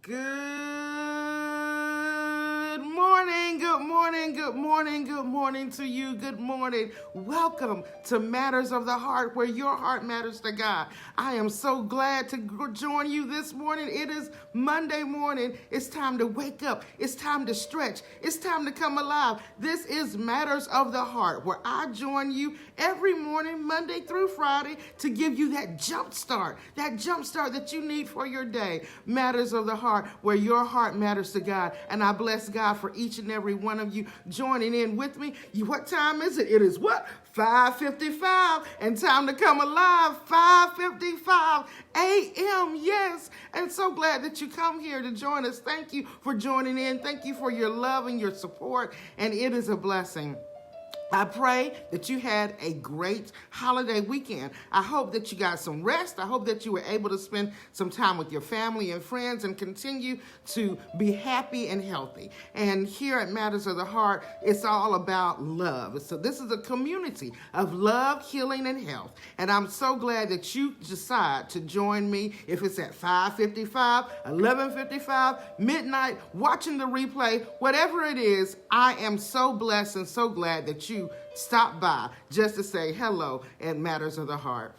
Good morning, good morning, good morning, good morning to you. Good morning. Welcome to Matters of the Heart, where your heart matters to God. I am so glad to join you this morning. It is Monday morning. It's time to wake up. It's time to stretch. It's time to come alive. This is Matters of the Heart, where I join you every morning, Monday through Friday, to give you that jump start that you need for your day. Matters of the Heart, where your heart matters to God. And I bless God for each and every one of you joining in with me. What time is it? It is what? 5:55, and time to come alive. 5:55 a.m. Yes, and so glad that you come here to join us. Thank you for joining in. Thank you for your love and your support, and it is a blessing. I pray that you had a great holiday weekend. I hope that you got some rest. I hope that you were able to spend some time with your family and friends and continue to be happy and healthy. And here at Matters of the Heart, it's all about love. So this is a community of love, healing, and health. And I'm so glad that you decide to join me, if it's at 5:55, 11:55, midnight, watching the replay, whatever it is. I am so blessed and so glad that you stop by just to say hello at Matters of the Heart.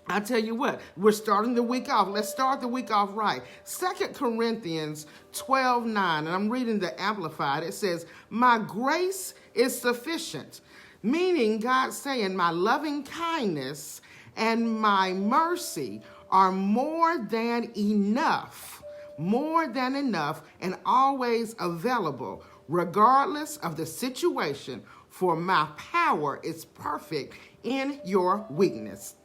I tell you what, we're starting the week off. Let's start the week off right. 2 Corinthians 12:9, and I'm reading the Amplified. It says, "My grace is sufficient," meaning God saying my loving kindness and my mercy are more than enough, and always available, regardless of the situation, for my power is perfect in your weakness.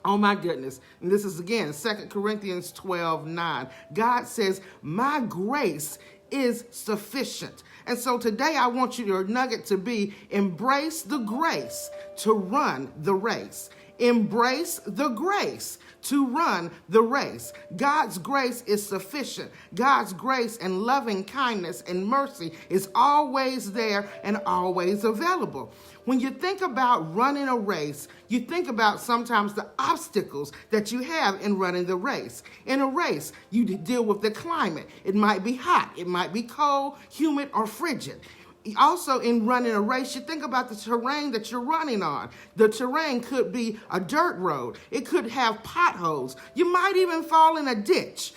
Oh my goodness. And this is again 2 Corinthians 12:9. God says, my grace is sufficient. And so today I want your nugget to be, embrace the grace to run the race. Embrace the grace to run the race. God's grace is sufficient. God's grace and loving kindness and mercy is always there and always available. When you think about running a race, you think about sometimes the obstacles that you have in running the race. In a race, you deal with the climate. It might be hot, it might be cold, humid, or frigid. Also, in running a race, you think about the terrain that you're running on. The terrain could be a dirt road. It could have potholes. You might even fall in a ditch.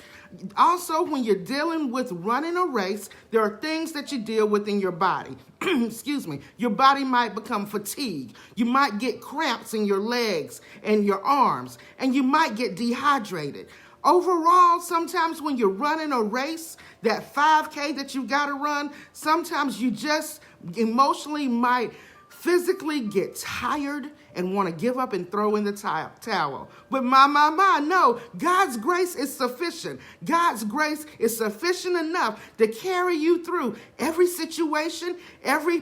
Also, when you're dealing with running a race, there are things that you deal with in your body. Excuse me. Your body might become fatigued. You might get cramps in your legs and your arms, and you might get dehydrated. Overall, sometimes when you're running a race, that 5K that you got to run, sometimes you just emotionally might physically get tired and want to give up and throw in the towel. But no, God's grace is sufficient. God's grace is sufficient enough to carry you through every situation, every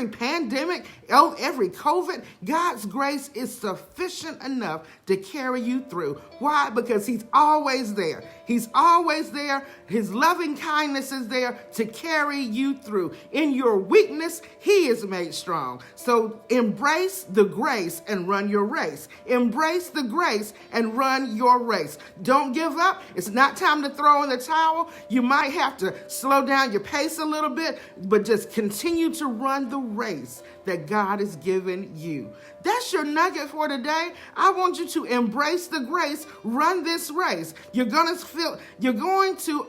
pandemic, every COVID. God's grace is sufficient enough to carry you through. Why? Because He's always there. He's always there. His loving kindness is there to carry you through. In your weakness, He is made strong. So embrace the grace and run your race. Embrace the grace and run your race. Don't give up. It's not time to throw in the towel. You might have to slow down your pace a little bit, but just continue to run the race that God has given you. That's your nugget for today. I want you to embrace the grace, run this race. You're going to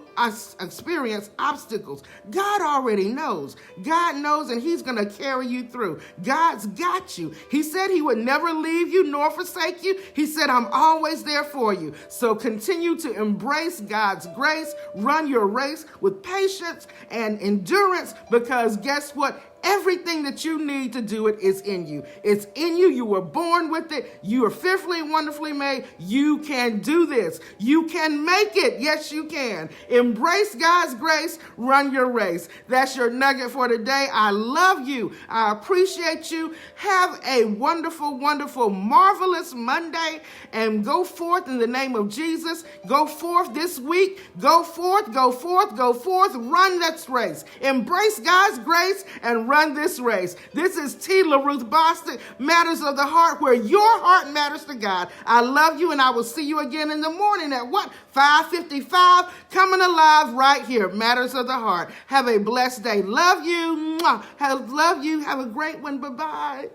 experience obstacles. God already knows. God knows, and He's going to carry you through. God's got you. He said He would never leave you nor forsake you. He said, I'm always there for you. So continue to embrace God's grace, run your race with patience and endurance, because guess what? Everything that you need to do it is in you. It's in you. You were born with it. You are fearfully and wonderfully made. You can do this. You can make it. Yes, you can. Embrace God's grace. Run your race. That's your nugget for today. I love you. I appreciate you. Have a wonderful, wonderful, marvelous Monday, and go forth in the name of Jesus. Go forth this week. Go forth, go forth, go forth. Run that race. Embrace God's grace and run this race. This is LaRuth Bostick, Matters of the Heart, where your heart matters to God. I love you, and I will see you again in the morning at 5:55, coming alive right here, Matters of the Heart. Have a blessed day. Love you. Love you. Have a great one. Bye-bye.